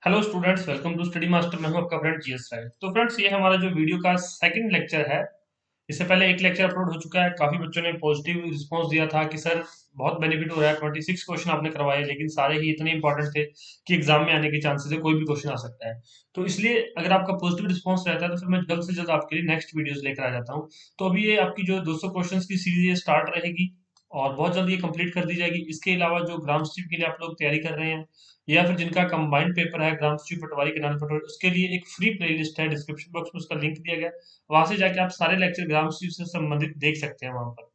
Hello students, welcome to Study Master. मैं हूं आपका फ्रेंड जीएस राय। तो फ्रेंड्स, ये हमारा जो वीडियो का सेकंड लेक्चर है। इससे पहले एक लेक्चर अपलोड हो चुका है। काफी बच्चों ने पॉजिटिव रिस्पांस दिया था कि सर बहुत बेनिफिट हो रहा है। 26 क्वेश्चन आपने करवाए, लेकिन सारे ही इतने इंपॉर्टेंट थे कि एग्जाम में आने के चांसेस है, कोई भी क्वेश्चन आ सकता है। तो इसलिए अगर आपका पॉजिटिव रिस्पांस रहता है तो फिर मैं जल्द से जल्द आपके लिए नेक्स्ट वीडियोस लेकर आ जाता हूँ। तो अभी ये आपकी जो 200 क्वेश्चन की सीरीज स्टार्ट रहेगी और बहुत जल्द ये कंप्लीट कर दी जाएगी। इसके अलावा जो ग्राम स्ट्रीम के लिए आप लोग तैयारी कर रहे हैं या फिर जिनका कंबाइंड पेपर है ग्राम स्ट्रीम पटवारी के नाम पटवारी, उसके लिए एक फ्री प्लेलिस्ट है। डिस्क्रिप्शन बॉक्स में उसका लिंक दिया गया है। वहां से जाके आप सारे लेक्चर ग्राम स्ट्रीम से संबंधित देख सकते हैं वहां पर।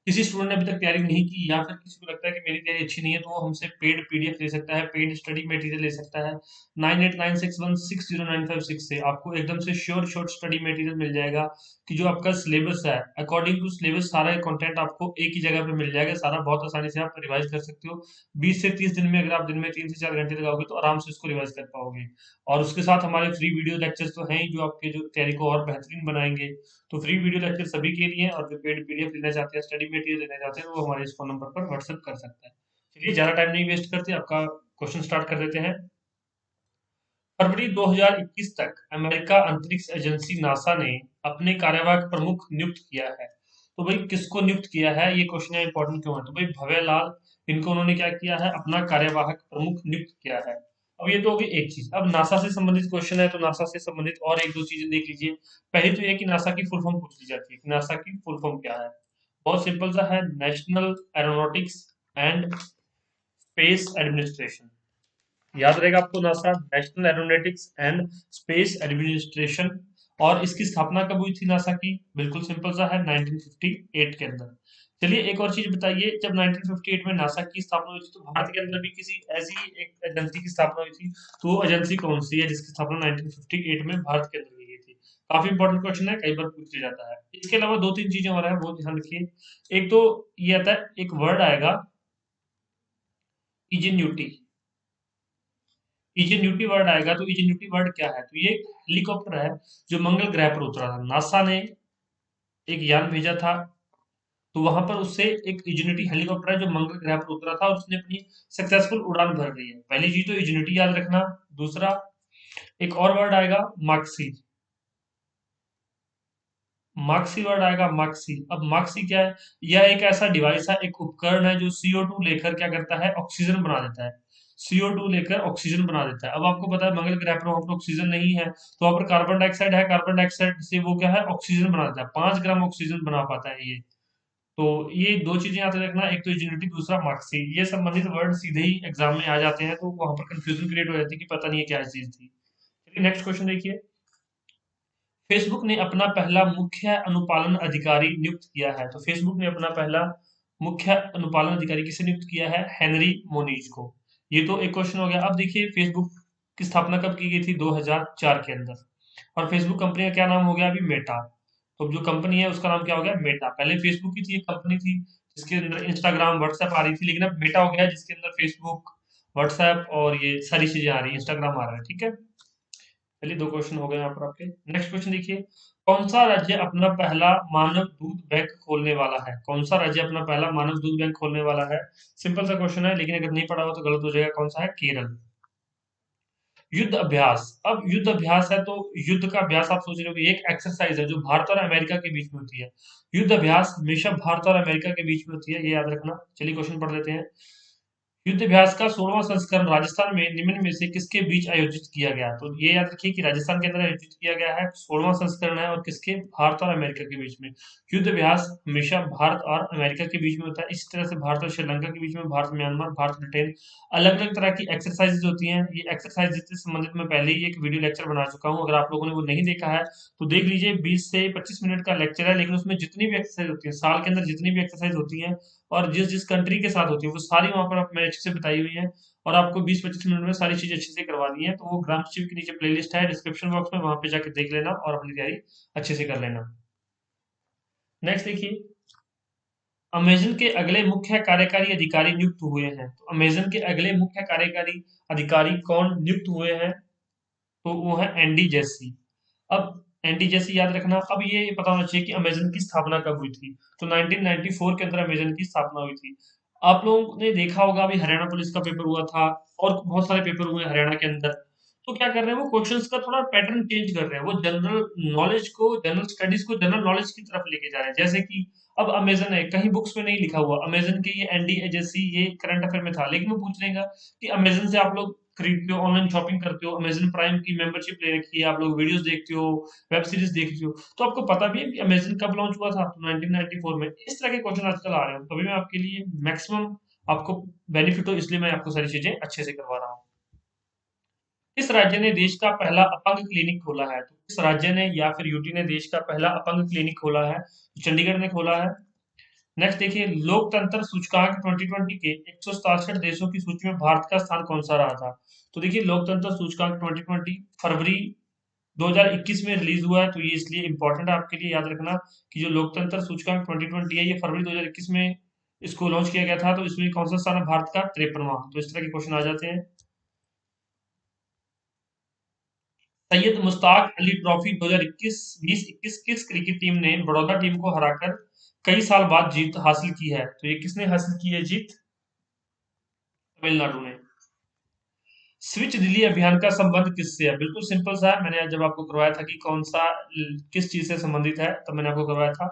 किसी स्टूडेंट ने अभी तक तैयारी नहीं की या फिर किसी को लगता है कि मेरी तैयारी अच्छी नहीं है, तो वो हमसे पेड पीडीएफ ले सकता है, पेड स्टडी मटेरियल ले सकता है। 9896160956 से आपको एकदम से श्योर शॉर्ट स्टडी मटेरियल मिल जाएगा कि जो आपका सिलेबस है अकॉर्डिंग टू सिलेबस सारा कंटेंट आपको एक ही जगह पे मिल जाएगा। सारा बहुत आसानी से आप रिवाइज कर सकते हो। 20 से 30 दिन में अगर आप दिन में 3 से 4 घंटे लगाओगे तो आराम से इसको रिवाइज कर पाओगे। और उसके साथ हमारे फ्री वीडियो लेक्चर्स तो हैं ही, जो आपके जो तैयारी को और बेहतरीन बनाएंगे। तो फ्री वीडियो लेक्चर सभी के लिए हैं, और जो पेड पीडीएफ लेना चाहते हैं, स्टडी मटेरियल लेना चाहते हैं, तो वो हमारे इस फोन नंबर पर व्हाट्सएप कर सकते हैं। चलिए ज्यादा टाइम नहीं वेस्ट करते, आपका क्वेश्चन स्टार्ट कर देते हैं। फरवरी 2021 तक अमेरिका अंतरिक्ष एजेंसी नासा ने अपने कार्यवाहक प्रमुख नियुक्त किया है। तो भाई किसको नियुक्त किया है, ये क्वेश्चन है इंपॉर्टेंट क्यों है। तो भाई भव्य लाल, इनको उन्होंने क्या किया है, अपना कार्यवाहक प्रमुख नियुक्त किया है। अब ये तो होगी एक चीज। अब नासा से संबंधित क्वेश्चन है, तो नासा से संबंधित और एक दो चीजें देख लीजिए। पहली तो ये कि नासा की फुल फॉर्म पूछ ली जाती है कि नासा की फुल फॉर्म क्या है। बहुत सिंपल सा है, national aeronautics and space administration. याद रहेगा आपको NASA, national aeronautics and space administration. और इसकी स्थापना कब हुई थी नासा की, बिल्कुल सिंपल सा है, 1958 के अंदर। चलिए एक और चीज बताइए, जब 1958 में नासा की स्थापना हुई थी तो भारत के अंदर भी किसी ऐसी एक एजेंसी की स्थापना हुई थी। तो वो एजेंसी कौन सी है जिसकी स्थापना 1958 में भारत के अंदर की गई थी। काफी इंपॉर्टेंट क्वेश्चन है, कई बार पूछ लिया जाता है। इसके अलावा दो तीन चीजें और है, वो ध्यान रखिए। एक तो ये आता है, एक वर्ड आएगा इजेन्यूटी। इजेन्यूटी वर्ड आएगा, तो इजेन्यूटी वर्ड क्या है, तो ये एक हेलीकॉप्टर है जो मंगल ग्रह पर उतरा था। नासा ने एक यान भेजा था, तो वहां पर उससे एक इजेन्यूटी हेलीकॉप्टर है जो मंगल ग्रह पर उतरा था, और उसने अपनी सक्सेसफुल उड़ान भर ली है। पहली चीज तो इजेन्यूटी याद रखना। दूसरा, एक और वर्ड आएगा मार्क्सी। मार्क्सी वर्ड आएगा, मार्क्सी। अब मार्क्सी क्या है, यह एक ऐसा डिवाइस है, एक उपकरण है जो CO2 लेकर क्या करता है, ऑक्सीजन बना देता है। CO2 लेकर ऑक्सीजन बना देता है। अब आपको पता है मंगल ग्रह पर वहां पर ऑक्सीजन नहीं है, तो वहां पर कार्बन डाइऑक्साइड है। कार्बन डाइऑक्साइड से वो क्या है, ऑक्सीजन बना देता है। 5 ग्राम ऑक्सीजन बना पाता है ये। तो ये दो चीजें याद रखना, एक तो जेनेटिक, दूसरा मार्क्सी। ये संबंधित वर्ड सीधे ही एग्जाम में आ जाते हैं, तो वहां पर कंफ्यूजन क्रिएट हो जाती है कि पता नहीं है क्या चीज थी। चलिए नेक्स्ट क्वेश्चन देखिए। फेसबुक ने अपना पहला मुख्य अनुपालन अधिकारी नियुक्त किया है। तो फेसबुक ने अपना पहला मुख्य अनुपालन अधिकारी किसे नियुक्त किया है, हेनरी मोनीज को। ये तो एक क्वेश्चन हो गया। अब देखिए फेसबुक की स्थापना कब की गई थी, 2004 के अंदर। और फेसबुक कंपनी का क्या नाम हो गया अभी, मेटा। तो जो कंपनी है उसका नाम क्या हो गया, मेटा। पहले फेसबुक की थी, एक कंपनी थी जिसके अंदर इंस्टाग्राम व्हाट्सएप आ रही थी, लेकिन अब मेटा हो गया है जिसके अंदर फेसबुक, व्हाट्सएप और ये सारी चीजें आ रही है, इंस्टाग्राम आ रहा है। ठीक है, चलिए दो क्वेश्चन हो गए यहाँ पर आपके। नेक्स्ट क्वेश्चन देखिए। कौन सा राज्य अपना पहला मानव दूध बैंक खोलने वाला है। कौन सा राज्य अपना पहला मानव दूध बैंक खोलने वाला है। सिंपल सा क्वेश्चन है, लेकिन अगर नहीं पढ़ा हो तो गलत हो जाएगा। कौन सा है, केरल। युद्ध अभ्यास। अब युद्ध अभ्यास है तो युद्ध का अभ्यास आप सोच रहे हो कि एक एक्सरसाइज है जो भारत और अमेरिका के बीच में होती है। युद्ध अभ्यास हमेशा भारत और अमेरिका के बीच में होती है, ये याद रखना। चलिए क्वेश्चन पढ़ लेते हैं। युद्ध अभ्यास का 16वां संस्करण राजस्थान में निम्न में से किसके बीच आयोजित किया गया। तो ये याद रखिए कि राजस्थान के अंदर आयोजित किया गया है, 16वां संस्करण है, और किसके, भारत और अमेरिका के बीच में। युद्ध अभ्यास हमेशा भारत और अमेरिका के बीच में होता है। इसी तरह से भारत और श्रीलंका के बीच में, भारत म्यांमार, भारत ब्रिटेन, अलग अलग तरह की एक्सरसाइजेज होती हैं। ये एक्सरसाइज से संबंधित मैं पहले ही एक वीडियो लेक्चर बना चुका हूँ, अगर आप लोगों ने वो नहीं देखा है तो देख लीजिए। 20 से 25 मिनट का लेक्चर है, लेकिन उसमें जितनी भी एक्सरसाइज होती है, साल के अंदर जितनी भी एक्सरसाइज होती है और जिस जिस कंट्री के साथ होती है, वो सारी वहां पर मैंने अच्छे से बताई हुई है। और आपको 20-25 मिनट में सारी चीजें अच्छे से करवा दी है। तो वो ग्राम स्ट्रीम के नीचे प्लेलिस्ट है डिस्क्रिप्शन बॉक्स में, वहां पे जाके देख लेना और अपनी तैयारी अच्छे से कर लेना। नेक्स्ट देखिए। अमेजन के अगले मुख्य कार्यकारी अधिकारी नियुक्त हुए हैं। तो अमेजन के अगले मुख्य कार्यकारी अधिकारी कौन नियुक्त हुए हैं, तो वो है एंडी जेसी। अब एंडी जेसी याद रखना। अब ये पता होना चाहिए कि अमेजन की स्थापना कब हुई थी। तो 1994 के अंदर अमेजन की स्थापना हुई थी। आप लोगों ने देखा होगा अभी हरियाणा पुलिस का पेपर हुआ था और बहुत सारे पेपर हुए हैं हरियाणा के अंदर। तो क्या कर रहे हैं वो क्वेश्चंस का थोड़ा पैटर्न चेंज कर रहे हैं। वो जनरल नॉलेज को, जनरल स्टडीज को जनरल नॉलेज की तरफ लेके जा रहे हैं। जैसे कि अब अमेजन है, कहीं बुक्स में नहीं लिखा हुआ अमेजन के ये एनडीएजेसी ये करंट अफेयर में था, लेकिन वो पूछ लेगा कि अमेजन से आप लोग खरीदते हो, ऑनलाइन शॉपिंग करते हो, अमेजन प्राइम की मेंबरशिप ले रखी है, आप लोग वीडियोस देखते हो, वेब सीरीज देखते हो, तो आपको पता भी है कि अमेजन कब लॉन्च हुआ था? 1994 में। इस तरह के क्वेश्चन आजकल आ रहे हैं, तभी मैं आपके लिए मैक्सिमम आपको बेनिफिट हो, इसलिए मैं आपको सारी चीजें अच्छे से करवा रहा हूँ। किस राज्य ने देश का पहला अपंग क्लिनिक खोला है? तो किस राज्य ने या फिर यूटी ने देश का पहला अपंग क्लिनिक खोला है? तो चंडीगढ़ ने खोला है। नेक्स्ट देखिए, लोकतंत्र सूचकांक 2020 के 167 देशों की सूची में भारत का स्थान कौन सा रहा था? तो देखिए, लोकतंत्र सूचकांक 2020 फरवरी 2021 में रिलीज हुआ है, तो ये इसलिए इंपॉर्टेंट है आपके लिए याद रखना कि जो लोकतंत्र सूचकांक 2020 है, ये फरवरी 2021 में इसको लॉन्च किया गया था। तो इसमें कौन सा स्थान है भारत का? 53वां। तो इस तरह के क्वेश्चन आ जाते हैं। सैयद मुश्ताक अली ट्रॉफी 2021 किस क्रिकेट टीम ने बड़ौदा टीम को हराकर कई साल बाद जीत हासिल की है? तो ये किसने हासिल की है जीत? तमिलनाडु ने। स्विच दिल्ली अभियान का संबंध किससे है? बिल्कुल सिंपल सा है, मैंने जब आपको करवाया था कि कौन सा किस चीज से संबंधित है, तब मैंने आपको करवाया था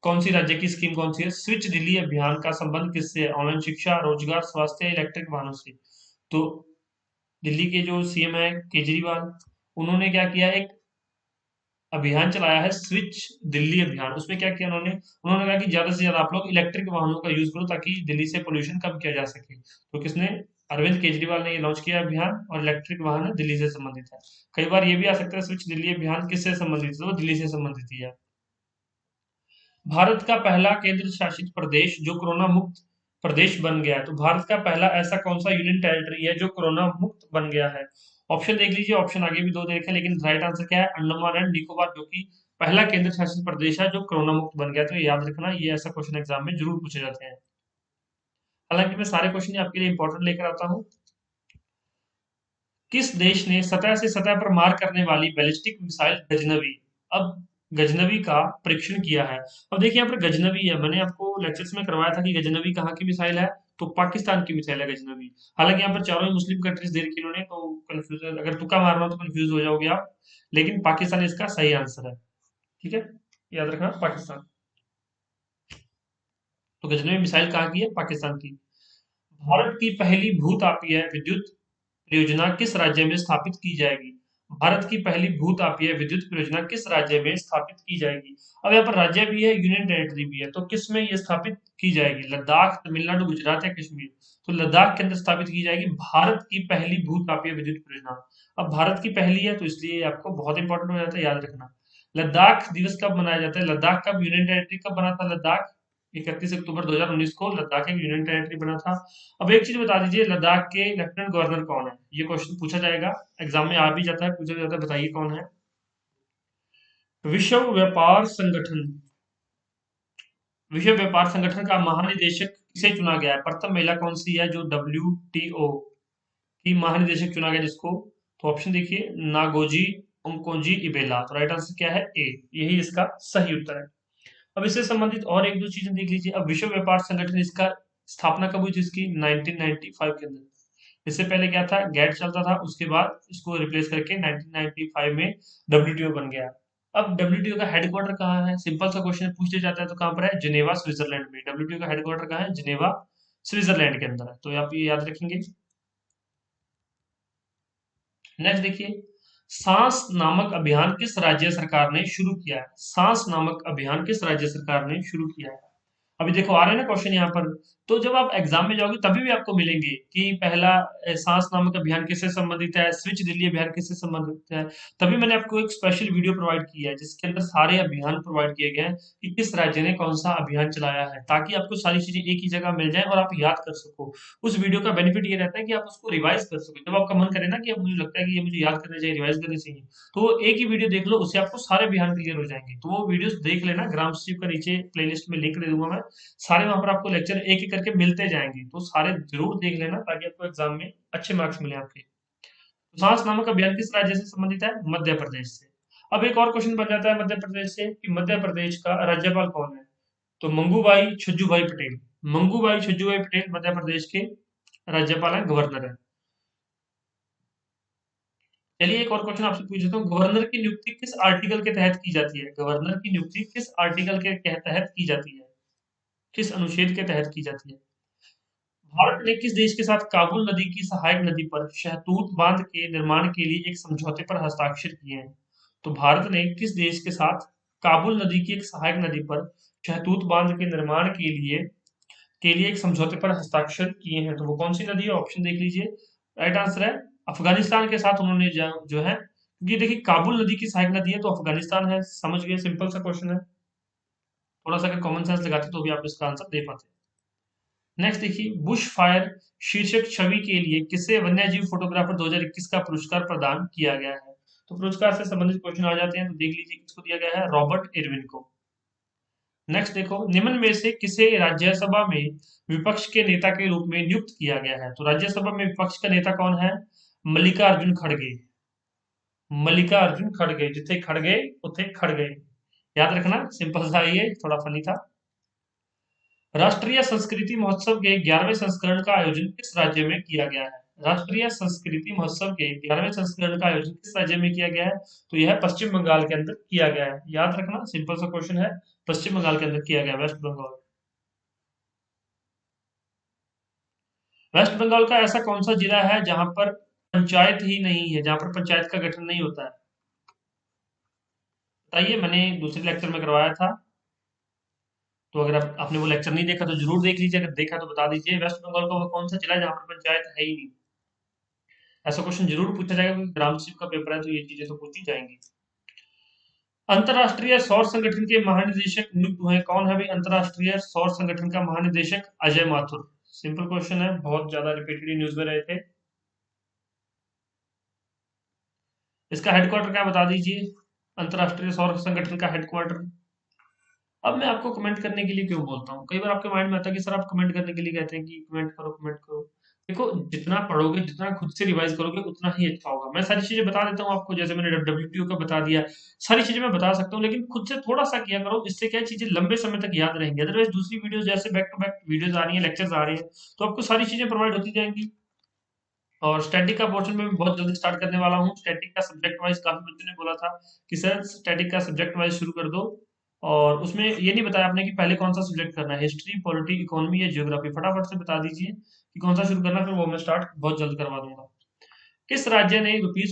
कौन सी राज्य की स्कीम कौन सी है। स्विच दिल्ली अभियान का संबंध किससे है? ऑनलाइन शिक्षा, रोजगार, स्वास्थ्य, इलेक्ट्रिक वाहनों से। तो दिल्ली के जो सीएम है केजरीवाल, उन्होंने क्या किया, एक अभियान चलाया है स्विच दिल्ली अभियान। उसमें क्या किया उन्होंने? उन्होंने कहा कि ज्यादा से ज्यादा आप लोग इलेक्ट्रिक वाहनों का यूज करो ताकि दिल्ली से पोल्यूशन कम किया जा सके। तो किसने? अरविंद केजरीवाल ने ये लॉन्च किया अभियान, और इलेक्ट्रिक वाहन दिल्ली से संबंधित है। कई बार ये भी आ सकता है स्विच दिल्ली अभियान किससे संबंधित है, तो वो दिल्ली से संबंधित ही है। भारत का पहला केंद्र शासित प्रदेश जो कोरोना मुक्त प्रदेश बन गया है, तो भारत का पहला ऐसा कौन सा यूनियन टेरिटरी है जो कोरोना मुक्त बन गया है? ऑप्शन देख लीजिए, ऑप्शन आगे भी दो दे रखे हैं, लेकिन राइट आंसर क्या है? अंडमान एंड निकोबार, जो कि पहला केंद्र शासित प्रदेश है जो कोरोना मुक्त बन गया। तो ये याद रखना, ये ऐसा क्वेश्चन एग्जाम में जरूर पूछे जाते हैं। हालांकि मैं सारे क्वेश्चन आपके लिए इंपॉर्टेंट लेकर आता हूँ। किस देश ने सतह से सतह पर मार करने वाली बैलिस्टिक मिसाइल गजनवी, अब गजनवी का परीक्षण किया है? अब देखिए यहाँ पर गजनवी है, मैंने आपको लेक्चर्स में करवाया था कि गजनवी कहाँ की मिसाइल है, तो पाकिस्तान की मिसाइल है गजनवी। हालांकि यहाँ पर चारों ही मुस्लिम कंट्रीज दे रखी इन्होंने, तो कंफ्यूज, अगर तुक्का मारना हो तो कंफ्यूज हो जाओगे आप, लेकिन पाकिस्तान इसका सही आंसर है। ठीक है, याद रखना पाकिस्तान। तो गजनवी मिसाइल कहाँ की है? पाकिस्तान की। भारत की पहली भूतापीय विद्युत परियोजना किस राज्य में स्थापित की जाएगी? भारत की पहली भूतापीय विद्युत परियोजना किस राज्य में स्थापित की जाएगी? अब यहाँ पर राज्य भी है, यूनियन टेरिटरी भी है, तो किस में ये स्थापित की जाएगी? लद्दाख, तमिलनाडु, गुजरात या कश्मीर? तो लद्दाख के अंदर स्थापित की जाएगी भारत की पहली भूतापीय विद्युत परियोजना। अब भारत की पहली है, तो इसलिए आपको बहुत इंपॉर्टेंट हो जाता है, याद रखना। लद्दाख दिवस कब मनाया जाता है? लद्दाख कब यूनियन टेरिटरी कब बना था? लद्दाख 31 अक्टूबर 2019 को लद्दाख एक यूनियन टेरिटरी बना था। अब एक चीज बता दीजिए, लद्दाख के लेफ्टिनेंट गवर्नर कौन है? ये क्वेश्चन पूछा जाएगा, एग्जाम में आ भी जाता है, पूछा जाता है, बताइए कौन है? विश्व व्यापार संगठन, विश्व व्यापार संगठन का महानिदेशक किसे चुना गया है? प्रथम महिला कौन सी है जो WTO की महानिदेशक चुना गया जिसको? तो ऑप्शन देखिए, नागोजी ओंकोजी इबेला। तो राइट आंसर क्या है? ए, यही इसका सही उत्तर है। अब इससे संबंधित और एक दो चीजें देख लीजिए। अब विश्व व्यापार संगठन, इसका स्थापना कब हुई थी इसकी? 1995 के अंदर। इससे पहले क्या था? गैट चलता था, उसके बाद इसको रिप्लेस करके 1995 में WTO बन गया। अब WTO का हेडक्वार्टर कहाँ है? सिंपल सा क्वेश्चन पूछ लिया जाता है, तो कहाँ पर है? जिनेवा, स्विट्जरलैंड में। WTO का हेडक्वार्टर कहाँ है? जिनेवा, स्विट्जरलैंड के अंदर है, तो आप ये याद रखेंगे। नेक्स्ट देखिए, सांस नामक अभियान किस राज्य सरकार ने शुरू किया है? सांस नामक अभियान किस राज्य सरकार ने शुरू किया है? अभी देखो आ रहे हैं ना क्वेश्चन यहाँ पर, तो जब आप एग्जाम में जाओगे तभी भी आपको मिलेंगे कि पहला सांस नामक अभियान किससे संबंधित है, स्विच दिल्ली अभियान किससे संबंधित है। तभी मैंने आपको एक स्पेशल वीडियो प्रोवाइड किया है जिसके अंदर सारे अभियान प्रोवाइड किए गए हैं कि किस राज्य ने कौन सा अभियान चलाया है, ताकि आपको सारी चीजें एक ही जगह मिल जाए और आप याद कर सको। उस वीडियो का बेनिफिट ये रहता है कि आप उसको रिवाइज कर सको, जब आपका मन करे ना कि अब मुझे लगता है कि ये मुझे याद करना चाहिए, रिवाइज करनी चाहिए, तो वो एक ही वीडियो देख लो, उससे आपको सारे अभियान क्लियर हो जाएंगे। तो वो वीडियोस देख लेना, ग्राम सचिव का नीचे प्लेलिस्ट में लिंक दे दूंगा मैं, सारे वहां पर आपको लेक्चर एक एक करके मिलते जाएंगे, तो सारे जरूर देख लेना ताकि आपको एग्जाम में अच्छे मार्क्स मिले आपके। तो सांस नामक अभियान किस राज्य से संबंधित है? मध्य प्रदेश से। अब एक और क्वेश्चन बन जाता है मध्य प्रदेश से कि मध्य प्रदेश का राज्यपाल कौन है? तो मंगूभाई छज्जूभाई पटेल। मंगूभाई छज्जूभाई पटेल मध्य प्रदेश के राज्यपाल हैं, गवर्नर है। चलिए एक और क्वेश्चन आपसे पूछ लेता हूँ, गवर्नर की नियुक्ति किस आर्टिकल के तहत की जाती है? गवर्नर की नियुक्ति किस आर्टिकल के तहत की जाती है? किस अनुच्छेद के तहत की जाती है? भारत ने किस देश के साथ काबुल नदी की सहायक नदी पर शहतूत बांध के निर्माण के लिए एक समझौते पर हस्ताक्षर किए हैं? तो भारत ने किस देश के साथ काबुल नदी की एक सहायक नदी पर शहतूत बांध के निर्माण के लिए एक समझौते पर हस्ताक्षर किए हैं? तो वो कौन सी नदी है? ऑप्शन देख लीजिए। राइट आंसर है अफगानिस्तान के साथ उन्होंने जो है, क्योंकि देखिए काबुल नदी की सहायक नदी है तो अफगानिस्तान है, समझ गए, सिंपल सा क्वेश्चन है। थोड़ा सा अगर कॉमन सेंस लगाते तो भी आप इसका आंसर दे पाते। नेक्स्ट देखिए, बुश फायर शीर्षक छवि के लिए किसे वन्यजीव फोटोग्राफर 2021 का पुरस्कार प्रदान किया गया है? तो पुरस्कार से संबंधित क्वेश्चन आ जाते हैं, तो देख लीजिए किसको दिया गया है, रॉबर्ट इरविन को। नेक्स्ट देखो, निम्न में से किसे राज्यसभा में विपक्ष के नेता के रूप में नियुक्त किया गया है? तो राज्यसभा में विपक्ष का नेता कौन है? मल्लिकार्जुन खड़गे। मल्लिकार्जुन खड़गे, जिथे खड़गे उथे खड़गे, याद रखना, सिंपल सा ही है, थोड़ा फनी था। राष्ट्रीय संस्कृति महोत्सव के 11वें संस्करण का आयोजन किस राज्य में किया गया है? राष्ट्रीय संस्कृति महोत्सव के 11वें संस्करण का आयोजन किस राज्य में किया गया है? तो यह पश्चिम बंगाल के अंदर किया गया है, याद रखना, सिंपल सा क्वेश्चन है, पश्चिम बंगाल के अंदर किया गया, वेस्ट बंगाल। वेस्ट बंगाल का ऐसा कौन सा जिला है जहां पर पंचायत ही नहीं है, जहां पर पंचायत का गठन नहीं होता है? बताइए, मैंने दूसरे लेक्चर में करवाया था, तो अगर आपने वो लेक्चर नहीं देखा तो जरूर देख लीजिए, अगर देखा तो बता दीजिए, वेस्ट बंगाल का वो कौन सा जिला है जहां पर पंचायत है ही नहीं? ऐसा क्वेश्चन जरूर पूछा जाएगा, क्योंकि ग्राम सचिव का पेपर है तो ये चीजें तो पूछी जाएंगी। अंतरराष्ट्रीय सौर संगठन के महानिदेशक नियुक्त हुए, कौन है भाई अंतरराष्ट्रीय सौर संगठन का महानिदेशक? अजय माथुर। सिंपल क्वेश्चन है, बहुत ज्यादा रिपीटेड न्यूज में रहे थे। इसका हेडक्वार्टर क्या बता दीजिए, अंतरराष्ट्रीय सौर संगठन का हेडक्वार्टर? अब मैं आपको कमेंट करने के लिए क्यों बोलता हूँ, कई बार आपके माइंड में आता है कि सर आप कमेंट करने के लिए कहते हैं कि कमेंट करो कमेंट करो। देखो, जितना पढ़ोगे, जितना खुद से रिवाइज करोगे, उतना ही अच्छा होगा। मैं सारी चीजें बता देता हूँ आपको, जैसे मैंने डब्ल्यूटीओ का बता दिया, सारी चीजें मैं बता सकता हूँ, लेकिन खुद से थोड़ा सा किया करो, इससे क्या चीजें लंबे समय तक याद रहेंगी। अदरवाइज दूसरी वीडियोस जैसे बैक टू बैक वीडियोस आ रही है, लेक्चर्स आ रहे हैं, तो आपको सारी चीजें प्रोवाइड होती जाएंगी। और स्टैटिक का पोर्शन में भी बहुत जल्दी स्टार्ट करने वाला हूँ। स्टैटिक का सब्जेक्ट वाइज काफी बच्चों ने बोला था कि सर स्टैटिक का सब्जेक्ट वाइज शुरू कर दो, और उसमें ये नहीं बताया आपने कि पहले कौन सा सब्जेक्ट करना है, हिस्ट्री, पॉलिटी, इकोनॉमी या जियोग्राफी, फटाफट से बता दीजिए कि कौन सा शुरू करना है, फिर वो मैं स्टार्ट बहुत जल्द करवा दूंगा। किस राज्य ने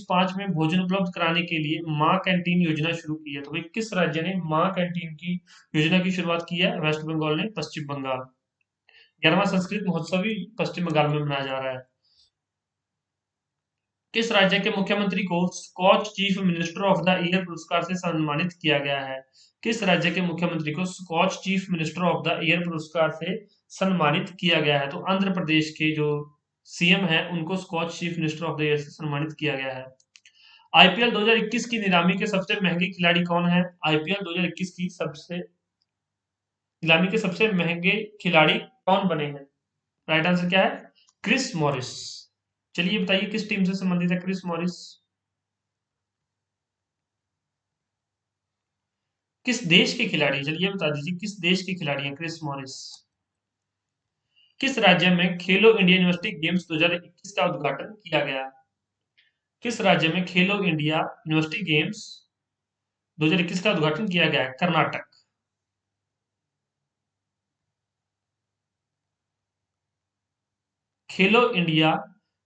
₹5 में भोजन उपलब्ध कराने के लिए माँ कैंटीन योजना शुरू की है? तो भाई किस राज्य ने माँ कैंटीन की योजना की शुरुआत की है? वेस्ट बंगाल ने, पश्चिम बंगाल। 11वां संस्कृत महोत्सव भी पश्चिम बंगाल में मनाया जा रहा है। किस राज्य के मुख्यमंत्री को Skoch chief minister of the year पुरस्कार से सम्मानित किया गया है? किस राज्य के मुख्यमंत्री को Skoch chief minister of the year पुरस्कार से सम्मानित किया गया है? तो आंध्र प्रदेश के जो सीएम है उनको Skoch chief minister of the year से सम्मानित किया गया है। आईपीएल 2021 की नीलामी के सबसे महंगे खिलाड़ी कौन है? आईपीएल 2021 की सबसे नीलामी के सबसे महंगे खिलाड़ी कौन बने हैं? राइट आंसर क्या है? Chris Morris. चलिए बताइए, किस टीम से संबंधित है क्रिस मॉरिस? किस देश के खिलाड़ी, चलिए बता दीजिए, किस देश के खिलाड़ी हैं क्रिस मॉरिस? किस राज्य में खेलो इंडिया यूनिवर्सिटी गेम्स 2021 का उद्घाटन किया गया? किस राज्य में खेलो इंडिया यूनिवर्सिटी गेम्स 2021 का उद्घाटन किया गया है? कर्नाटक। खेलो इंडिया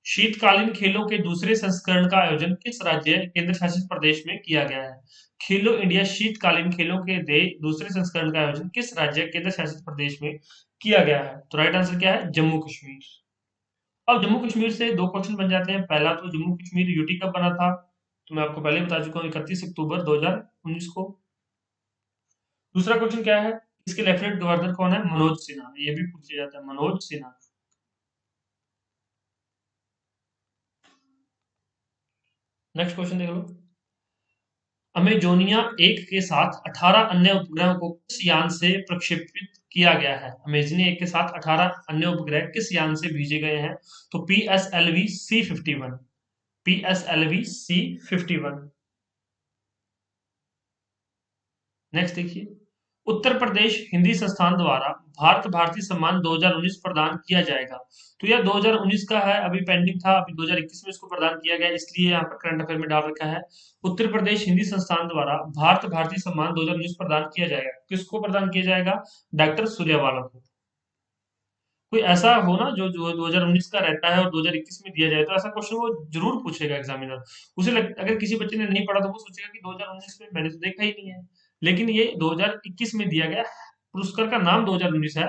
शीतकालीन खेलों के दूसरे संस्करण का आयोजन किस राज्य केंद्र शासित प्रदेश में किया गया है? खेलो इंडिया शीतकालीन खेलों के दूसरे संस्करण का आयोजन किस राज्य केंद्र शासित प्रदेश में किया गया है? तो राइट आंसर क्या है? जम्मू कश्मीर। अब जम्मू कश्मीर से दो क्वेश्चन बन जाते हैं। पहला, तो जम्मू कश्मीर यूटी कब बना था? तो मैं आपको पहले ही बता चुका हूँ, 31 अक्टूबर 2019 को। दूसरा क्वेश्चन क्या है, इसके लेफ्टिनेंट गवर्नर कौन है? मनोज सिन्हा। ये भी पूछा जाता है, मनोज सिन्हा। नेक्स्ट क्वेश्चन देख लो। अमेजोनिया एक के साथ 18 अन्य उपग्रहों को किस यान से प्रक्षेपित किया गया है? अमेजोनिया एक के साथ 18 अन्य उपग्रह किस यान से भेजे गए हैं? तो PSLV-C51। PSLV-C51। नेक्स्ट देखिए, उत्तर प्रदेश हिंदी संस्थान द्वारा भारत भारती सम्मान 2019 प्रदान किया जाएगा। तो यह 2019 का है, अभी पेंडिंग था, अभी 2021 में इसको प्रदान किया गया, इसलिए यहाँ पर करंट अफेयर में डाल रखा है। उत्तर प्रदेश हिंदी संस्थान द्वारा भारत भारती सम्मान 2019 प्रदान किया जाएगा। किसको प्रदान किया जाएगा? डॉक्टर सूर्यवाला को। कोई ऐसा हो ना जो 2019 का रहता है और 2021 में दिया जाए, तो ऐसा क्वेश्चन वो जरूर पूछेगा एग्जामिनर। अगर किसी बच्चे ने नहीं पढ़ा तो वो सोचेगा कि 2019 में मैंने तो देखा ही नहीं है, लेकिन ये 2021 में दिया गया। पुरस्कार का नाम 2019 है,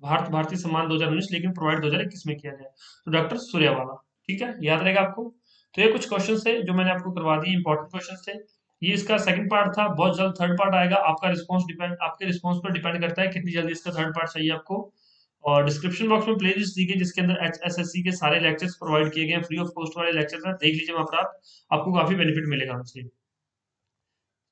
भारत भारतीय सम्मान 2019, लेकिन प्रोवाइड 2021 में किया गया। तो डॉक्टर सूर्यवाला, ठीक है, याद रहेगा आपको। तो ये कुछ क्वेश्चन थे जो मैंने आपको करवा दिए, इंपॉर्टेंट क्वेश्चन थे। ये इसका सेकंड पार्ट था, बहुत जल्द थर्ड पार्ट आएगा। आपके रिस्पॉन्स पर डिपेंड करता है कितनी जल्दी इसका थर्ड पार्ट चाहिए आपको। और डिस्क्रिप्शन बॉक्स में प्लेलिस्ट दी गई जिसके अंदर एचएसएससी के सारे लेक्चर्स प्रोवाइड किए गए हैं, फ्री ऑफ कॉस्ट वाले लेक्चर्स हैं, देख लीजिए वहां पर आपको काफी बेनिफिट मिलेगा हमसे।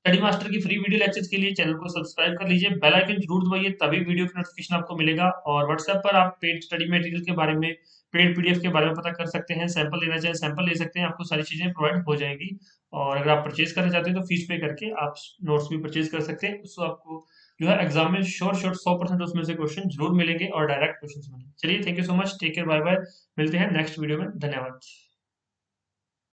स्टडी मास्टर की फ्री वीडियो लेक्चर्स के लिए चैनल को सब्सक्राइब कर लीजिए, बेल आइकन जरूर दबाइए, तभी वीडियो की नोटिफिकेशन आपको मिलेगा। और व्हाट्सएप पर आप पेड स्टडी मटेरियल के बारे में, पेड पीडीएफ के बारे में पता कर सकते हैं। सैंपल लेना चाहें सैंपल ले सकते हैं, आपको सारी चीजें प्रोवाइड हो जाएगी। और अगर आप परचेज करना चाहते हैं तो फीस पे करके आप नोट्स भी परचेज कर सकते हैं। उसको आपको जो है एग्जाम में श्योर श्योर 100% उसमें से क्वेश्चन जरूर मिलेंगे और डायरेक्ट क्वेश्चन मिलेंगे। चलिए, thank you so much, take care, bye bye. मिलते हैं नेक्स्ट वीडियो में, धन्यवाद।